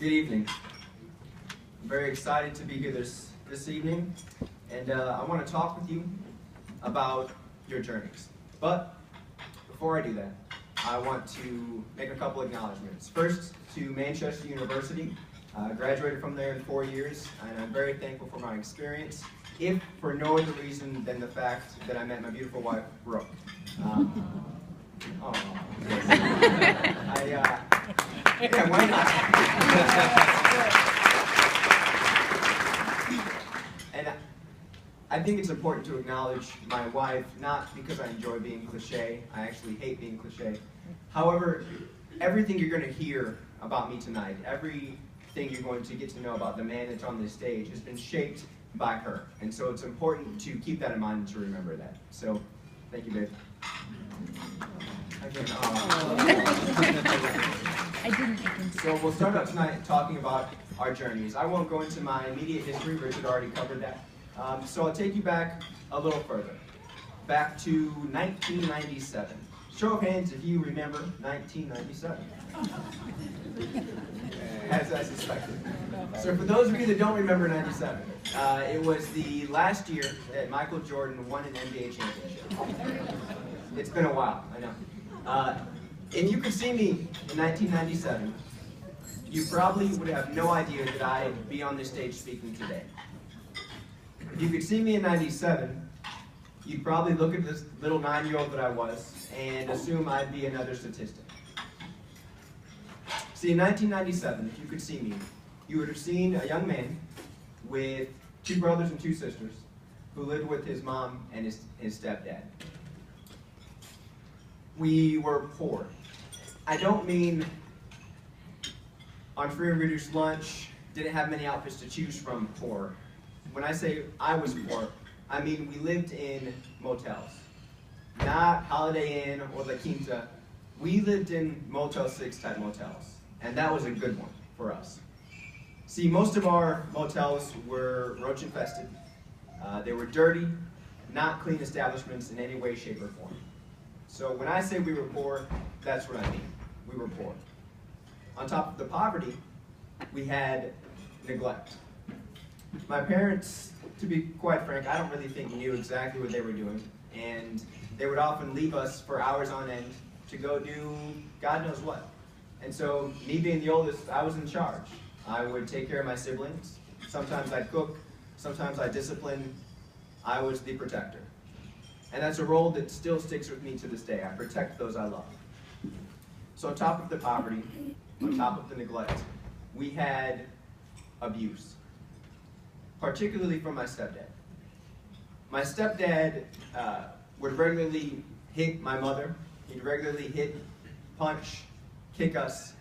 Good evening. I'm very excited to be here this evening, and I want to talk with you about your journeys. But before I do that, I want to make a couple acknowledgments. First, to Manchester University. I graduated from there in 4 years, and I'm very thankful for my experience, if for no other reason than the fact that I met my beautiful wife, Brooke. Yeah, why not? And I think it's important to acknowledge my wife, not because I enjoy being cliche. I actually hate being cliche. However, everything you're going to hear about me tonight, everything you're going to get to know about the man that's on this stage has been shaped by her. And so it's important to keep that in mind and to remember that. So, thank you, babe. Again, So we'll start out tonight talking about our journeys. I won't go into my immediate history. Richard already covered that. So I'll take you back a little further. Back to 1997. Show of hands if you remember 1997. As I suspected. So for those of you that don't remember 97, it was the last year that Michael Jordan won an NBA championship. It's been a while, I know. If you could see me in 1997, you probably would have no idea that I'd be on this stage speaking today. If you could see me in 97, you'd probably look at this little 9-year-old that I was and assume I'd be another statistic. See, in 1997, if you could see me, you would have seen a young man with 2 brothers and 2 sisters who lived with his mom and his stepdad. We were poor. I don't mean on free and reduced lunch, didn't have many outfits to choose from poor. When I say I was poor, I mean we lived in motels. Not Holiday Inn or La Quinta. We lived in Motel 6 type motels. And that was a good one for us. See, most of our motels were roach infested. They were dirty, not clean establishments in any way, shape, or form. So when I say we were poor, that's what I mean. We were poor. On top of the poverty, we had neglect. My parents, to be quite frank, I don't really think knew exactly what they were doing. And they would often leave us for hours on end to go do God knows what. And so, me being the oldest, I was in charge. I would take care of my siblings. Sometimes I'd cook. Sometimes I'd discipline. I was the protector. And that's a role that still sticks with me to this day. I protect those I love. So on top of the poverty, on top of the neglect, we had abuse. Particularly from my stepdad. My stepdad would regularly hit my mother. He'd regularly hit, punch, kick us.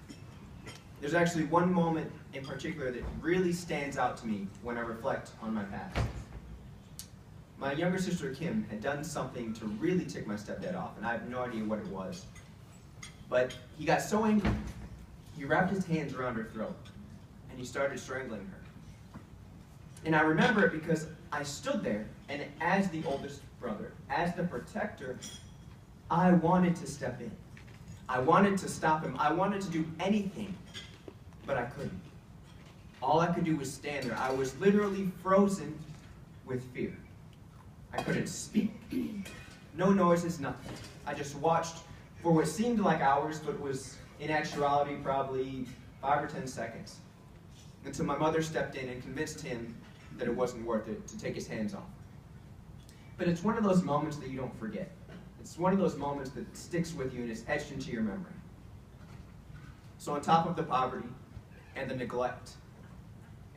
There's actually one moment in particular that really stands out to me when I reflect on my past. My younger sister Kim had done something to really tick my stepdad off, and I have no idea what it was. But he got so angry, he wrapped his hands around her throat, and he started strangling her. And I remember it because I stood there, and as the oldest brother, as the protector, I wanted to step in. I wanted to stop him. I wanted to do anything, but I couldn't. All I could do was stand there. I was literally frozen with fear. I couldn't speak. No noises, nothing. I just watched for what seemed like hours, but was in actuality probably 5 or 10 seconds. Until my mother stepped in and convinced him that it wasn't worth it to take his hands off. But it's one of those moments that you don't forget. It's one of those moments that sticks with you and is etched into your memory. So on top of the poverty and the neglect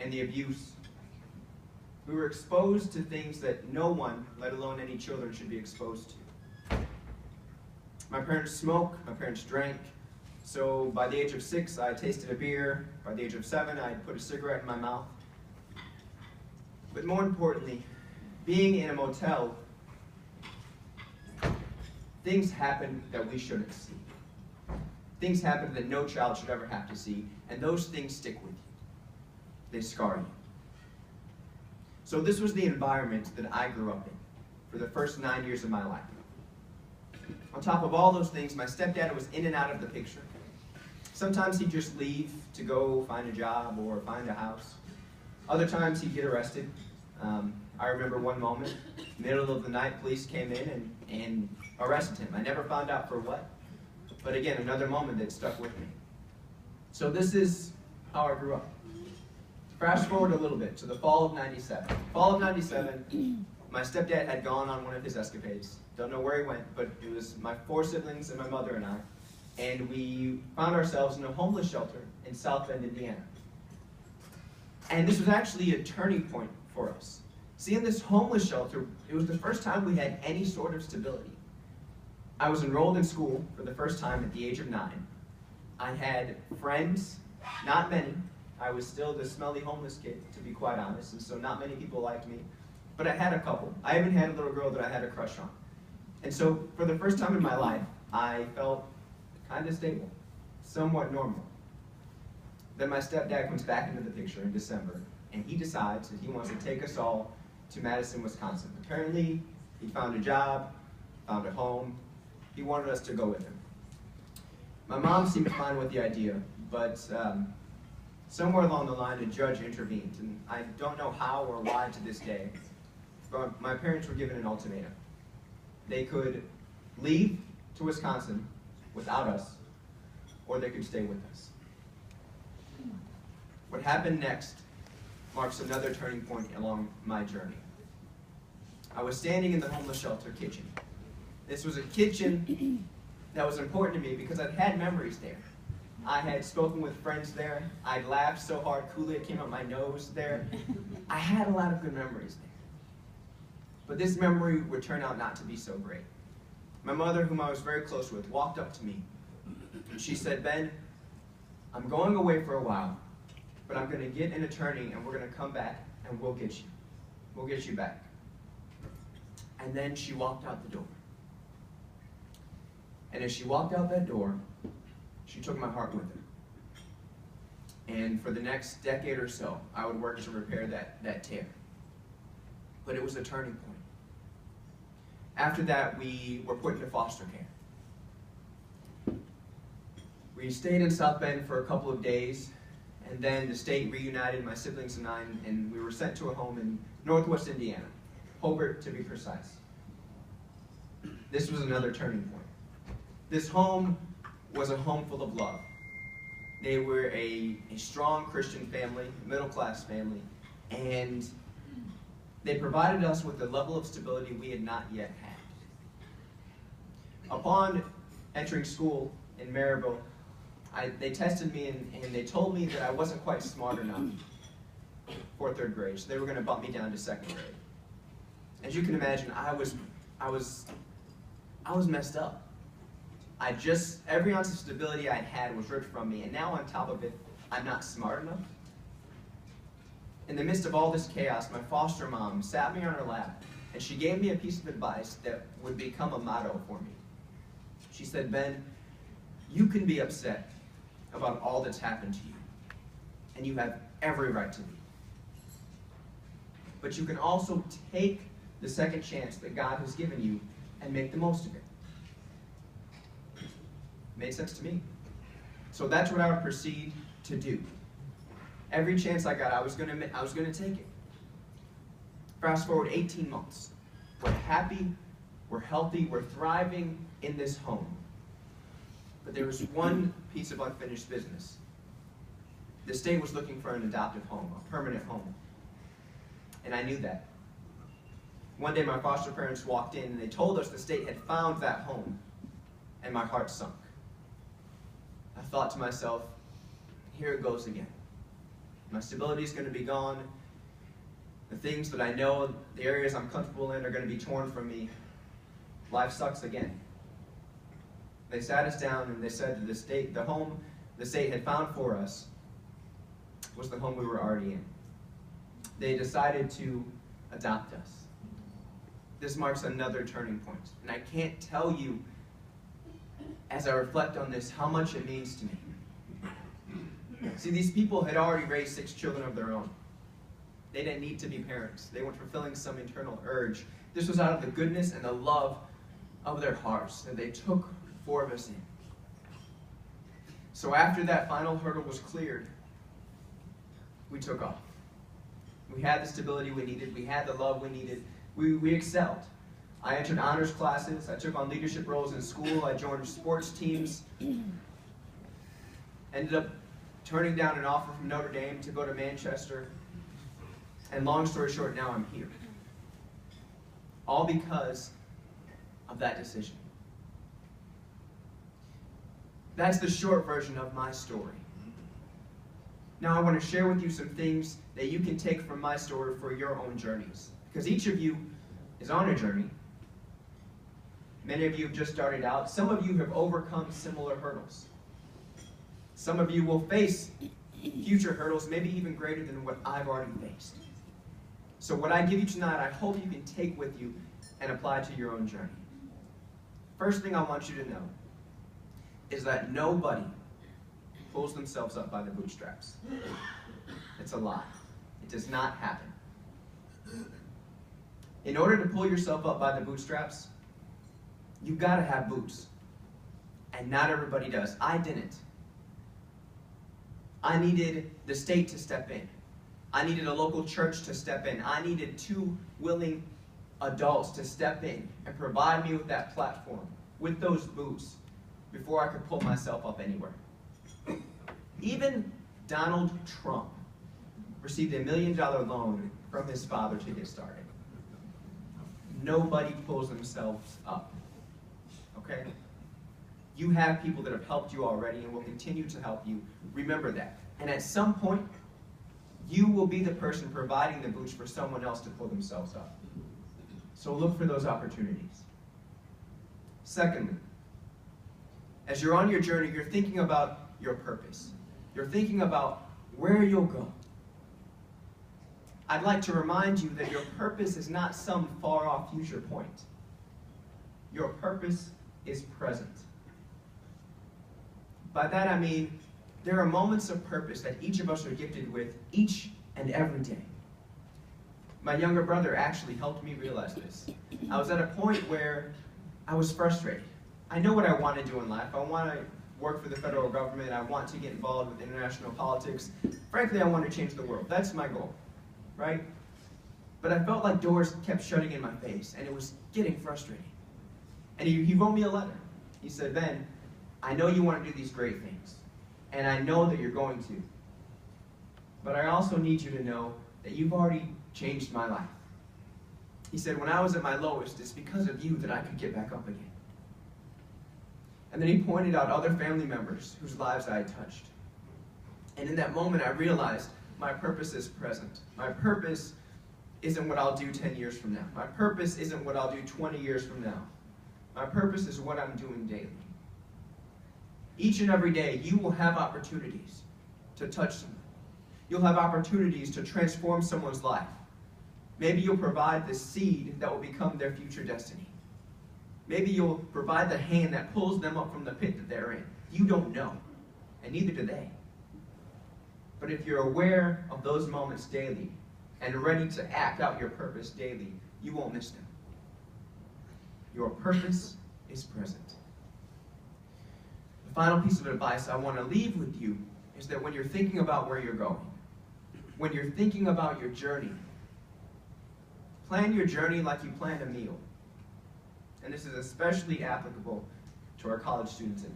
and the abuse, we were exposed to things that no one, let alone any children, should be exposed to. My parents smoked, my parents drank, so by the age of 6, I tasted a beer. By the age of 7, I put a cigarette in my mouth. But more importantly, being in a motel, things happen that we shouldn't see. Things happen that no child should ever have to see, and those things stick with you. They scar you. So this was the environment that I grew up in for the first 9 years of my life. On top of all those things, my stepdad was in and out of the picture. Sometimes he'd just leave to go find a job or find a house. Other times he'd get arrested. I remember one moment, middle of the night, police came in and arrested him. I never found out for what, but again, another moment that stuck with me. So this is how I grew up. Fast forward a little bit to the fall of '97. Fall of '97, my stepdad had gone on one of his escapades. Don't know where he went, but it was my 4 siblings and my mother and I. And we found ourselves in a homeless shelter in South Bend, Indiana. And this was actually a turning point for us. See, in this homeless shelter, it was the first time we had any sort of stability. I was enrolled in school for the first time at the age of 9. I had friends, not many. I was still the smelly homeless kid, to be quite honest, and so not many people liked me. But I had a couple. I even had a little girl that I had a crush on. And so, for the first time in my life, I felt kind of stable, somewhat normal. Then my stepdad comes back into the picture in December, and he decides that he wants to take us all to Madison, Wisconsin. Apparently, he found a job, found a home. He wanted us to go with him. My mom seemed fine with the idea, but somewhere along the line, a judge intervened, and I don't know how or why to this day, but my parents were given an ultimatum. They could leave to Wisconsin without us, or they could stay with us. What happened next marks another turning point along my journey. I was standing in the homeless shelter kitchen. This was a kitchen that was important to me because I'd had memories there. I had spoken with friends there. I'd laughed so hard Kool-Aid came out my nose there. I had a lot of good memories there. But this memory would turn out not to be so great. My mother, whom I was very close with, walked up to me and she said, "Ben, I'm going away for a while, but I'm going to get an attorney and we're going to come back and we'll get you. We'll get you back." And then she walked out the door. And as she walked out that door, she took my heart with her. And for the next decade or so, I would work to repair that tear. But it was a turning point. After that, we were put into foster care. We stayed in South Bend for a couple of days, and then the state reunited my siblings and I, and we were sent to a home in Northwest Indiana, Hobart to be precise. This was another turning point. This home was a home full of love. They were a strong Christian family, middle-class family, and they provided us with a level of stability we had not yet had. Upon entering school in Maryville, they tested me and they told me that I wasn't quite smart enough for 3rd grade, so they were going to bump me down to 2nd grade. As you can imagine, I was messed up. Every ounce of stability I had was ripped from me, and now on top of it, I'm not smart enough. In the midst of all this chaos, my foster mom sat me on her lap, and she gave me a piece of advice that would become a motto for me. She said, "Ben, you can be upset about all that's happened to you, and you have every right to be. But you can also take the second chance that God has given you and make the most of it." Made sense to me. So that's what I would proceed to do. Every chance I got, I was going to take it. Fast forward 18 months. We're happy, we're healthy, we're thriving in this home. But there was one piece of unfinished business. The state was looking for an adoptive home, a permanent home. And I knew that. One day my foster parents walked in and they told us the state had found that home, and my heart sunk. I thought to myself, here it goes again. My stability is going to be gone. The things that I know, the areas I'm comfortable in, are going to be torn from me. Life sucks again. They sat us down and they said that the home the state had found for us was the home we were already in. They decided to adopt us. This marks another turning point. And I can't tell you, as I reflect on this, how much it means to me. See, these people had already raised 6 children of their own. They didn't need to be parents. They weren't fulfilling some internal urge. This was out of the goodness and the love of their hearts that they took 4 of us in. So after that final hurdle was cleared, we took off. We had the stability we needed. We had the love we needed. We excelled. I entered honors classes. I took on leadership roles in school. I joined sports teams. Ended up turning down an offer from Notre Dame to go to Manchester. And long story short, now I'm here. All because of that decision. That's the short version of my story. Now I want to share with you some things that you can take from my story for your own journeys. Because each of you is on a journey. Many of you have just started out. Some of you have overcome similar hurdles. Some of you will face future hurdles, maybe even greater than what I've already faced. So what I give you tonight, I hope you can take with you and apply to your own journey. First thing I want you to know is that nobody pulls themselves up by the bootstraps. It's a lie. It does not happen. In order to pull yourself up by the bootstraps, you've got to have boots. And not everybody does. I didn't. I needed the state to step in. I needed a local church to step in. I needed 2 willing adults to step in and provide me with that platform, with those boots, before I could pull myself up anywhere. Even Donald Trump received a $1 million loan from his father to get started. Nobody pulls themselves up. Okay? You have people that have helped you already and will continue to help you. Remember that. And at some point, you will be the person providing the boots for someone else to pull themselves up. So look for those opportunities. Secondly, as you're on your journey, you're thinking about your purpose. You're thinking about where you'll go. I'd like to remind you that your purpose is not some far-off future point. Your purpose is present. By that I mean, there are moments of purpose that each of us are gifted with each and every day. My younger brother actually helped me realize this. I was at a point where I was frustrated. I know what I want to do in life. I want to work for the federal government. I want to get involved with international politics. Frankly, I want to change the world. That's my goal, right? But I felt like doors kept shutting in my face, and it was getting frustrating. And he wrote me a letter. He said, Ben, I know you want to do these great things, and I know that you're going to. But I also need you to know that you've already changed my life. He said, when I was at my lowest, it's because of you that I could get back up again. And then he pointed out other family members whose lives I had touched. And in that moment, I realized my purpose is present. My purpose isn't what I'll do 10 years from now. My purpose isn't what I'll do 20 years from now. My purpose is what I'm doing daily. Each and every day, you will have opportunities to touch someone. You'll have opportunities to transform someone's life. Maybe you'll provide the seed that will become their future destiny. Maybe you'll provide the hand that pulls them up from the pit that they're in. You don't know, and neither do they. But if you're aware of those moments daily and ready to act out your purpose daily, you won't miss them. Your purpose is present. The final piece of advice I want to leave with you is that when you're thinking about where you're going, when you're thinking about your journey, plan your journey like you plan a meal. And this is especially applicable to our college students in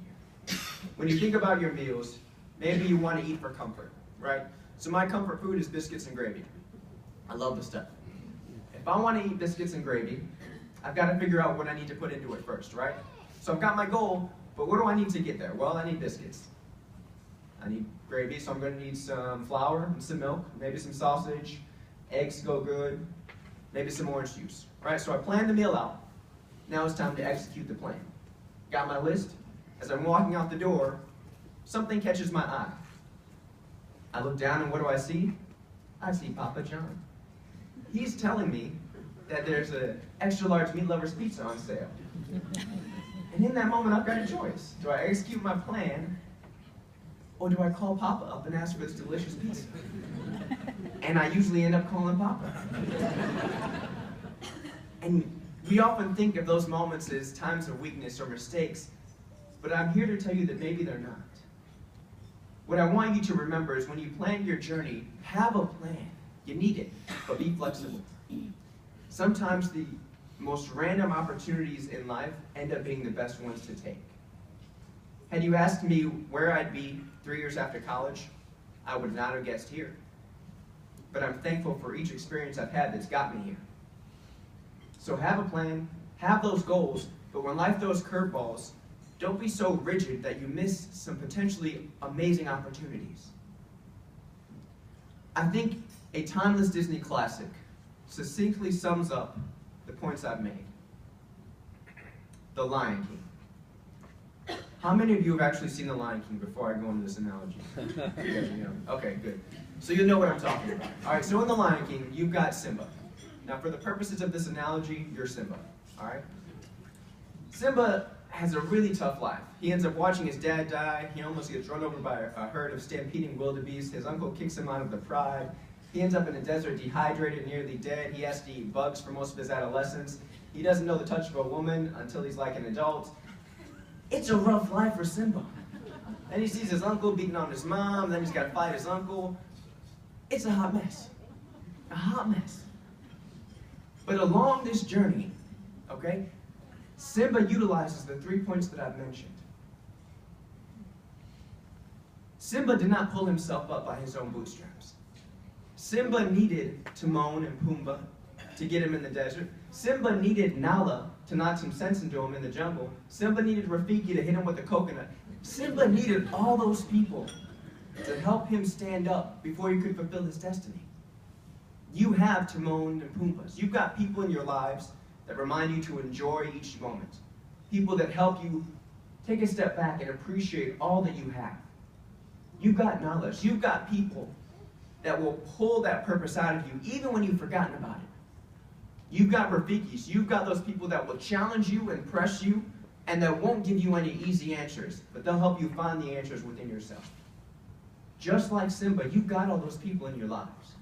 here. When you think about your meals, maybe you want to eat for comfort, right? So my comfort food is biscuits and gravy. I love the stuff. If I want to eat biscuits and gravy, I've got to figure out what I need to put into it first, right? So I've got my goal, but what do I need to get there? Well, I need biscuits. I need gravy, so I'm going to need some flour and some milk, maybe some sausage, eggs go good, maybe some orange juice, right? So I planned the meal out. Now it's time to execute the plan. Got my list. As I'm walking out the door, something catches my eye. I look down and what do I see? I see Papa John. He's telling me that there's an extra large meat lovers pizza on sale. And in that moment, I've got a choice. Do I execute my plan, or do I call Papa up and ask for this delicious pizza? And I usually end up calling Papa. And we often think of those moments as times of weakness or mistakes, but I'm here to tell you that maybe they're not. What I want you to remember is when you plan your journey, have a plan. You need it, but be flexible. Sometimes the most random opportunities in life end up being the best ones to take. Had you asked me where I'd be 3 years after college, I would not have guessed here. But I'm thankful for each experience I've had that's got me here. So have a plan, have those goals, but when life throws curveballs, don't be so rigid that you miss some potentially amazing opportunities. I think a timeless Disney classic succinctly sums up the points I've made. The Lion King. How many of you have actually seen The Lion King before I go into this analogy? Okay, good. So you'll know what I'm talking about. All right, so in The Lion King, you've got Simba. Now, for the purposes of this analogy, you're Simba. All right? Simba has a really tough life. He ends up watching his dad die. He almost gets run over by a herd of stampeding wildebeest. His uncle kicks him out of the pride. He ends up in a desert dehydrated, nearly dead. He has to eat bugs for most of his adolescence. He doesn't know the touch of a woman until he's like an adult. It's a rough life for Simba. Then he sees his uncle beating on his mom, then he's got to fight his uncle. It's a hot mess. A hot mess. But along this journey, okay, Simba utilizes the 3 points that I've mentioned. Simba did not pull himself up by his own bootstraps. Simba needed Timon and Pumbaa to get him in the desert. Simba needed Nala to knock some sense into him in the jungle. Simba needed Rafiki to hit him with a coconut. Simba needed all those people to help him stand up before he could fulfill his destiny. You have Timon and Pumbaa. You've got people in your lives that remind you to enjoy each moment. People that help you take a step back and appreciate all that you have. You've got knowledge. You've got people that will pull that purpose out of you even when you've forgotten about it. You've got Rafikis. You've got those people that will challenge you and press you and that won't give you any easy answers, but they'll help you find the answers within yourself. Just like Simba, you've got all those people in your lives.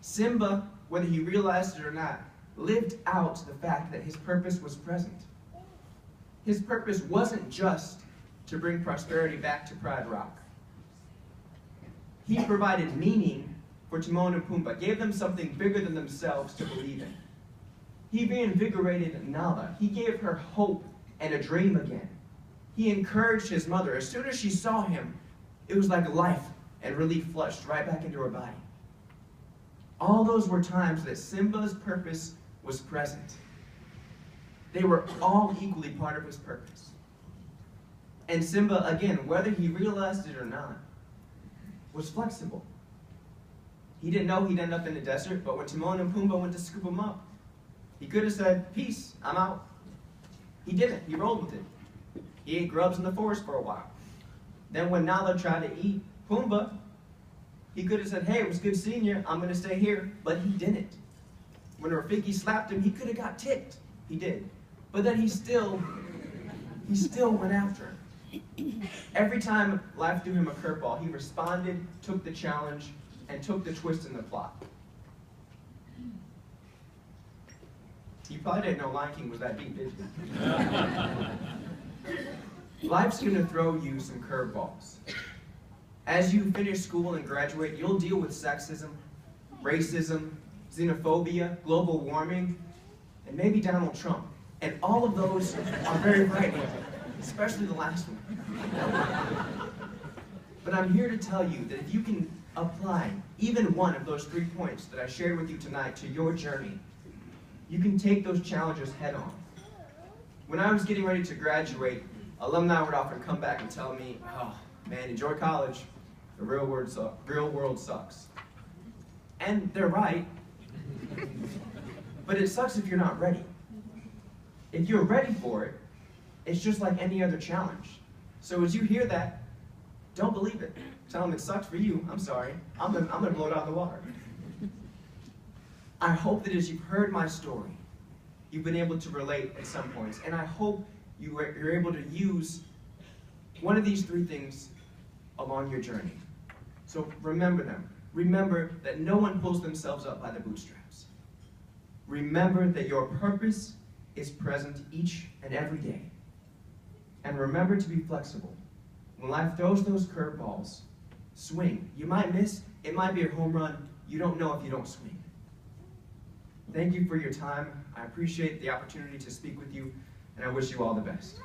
Simba, whether he realized it or not, lived out the fact that his purpose was present. His purpose wasn't just to bring prosperity back to Pride Rock. He provided meaning for Timon and Pumbaa, gave them something bigger than themselves to believe in. He reinvigorated Nala. He gave her hope and a dream again. He encouraged his mother. As soon as she saw him, it was like life and relief flushed right back into her body. All those were times that Simba's purpose was present. They were all equally part of his purpose. And Simba, again, whether he realized it or not, was flexible. He didn't know he'd end up in the desert, but when Timon and Pumbaa went to scoop him up, he could have said, "Peace, I'm out." He didn't. He rolled with it. He ate grubs in the forest for a while. Then when Nala tried to eat Pumbaa, he could have said, "Hey, it was good seeing you. I'm going to stay here." But he didn't. When Rafiki slapped him, he could have got ticked. He did. But then he still went after him. Every time life threw him a curveball, he responded, took the challenge, and took the twist in the plot. You probably didn't know Lion King was that deep, did you? Life's going to throw you some curveballs. As you finish school and graduate, you'll deal with sexism, racism, xenophobia, global warming, and maybe Donald Trump. And all of those are very frightening, especially the last one. But I'm here to tell you that if you can apply even one of those 3 points that I shared with you tonight to your journey, you can take those challenges head on. When I was getting ready to graduate, alumni would often come back and tell me, "Oh, man, enjoy college. The real world sucks." And they're right. But it sucks if you're not ready. If you're ready for it, it's just like any other challenge. So as you hear that, don't believe it. Tell them it sucks for you. I'm sorry. I'm gonna blow it out of the water. I hope that as you've heard my story, you've been able to relate at some points. And I hope you're able to use one of these 3 things along your journey. So remember them. Remember that no one pulls themselves up by the bootstraps. Remember that your purpose is present each and every day. And remember to be flexible. When life throws those curveballs, swing. You might miss. It might be a home run. You don't know if you don't swing. Thank you for your time. I appreciate the opportunity to speak with you, and I wish you all the best.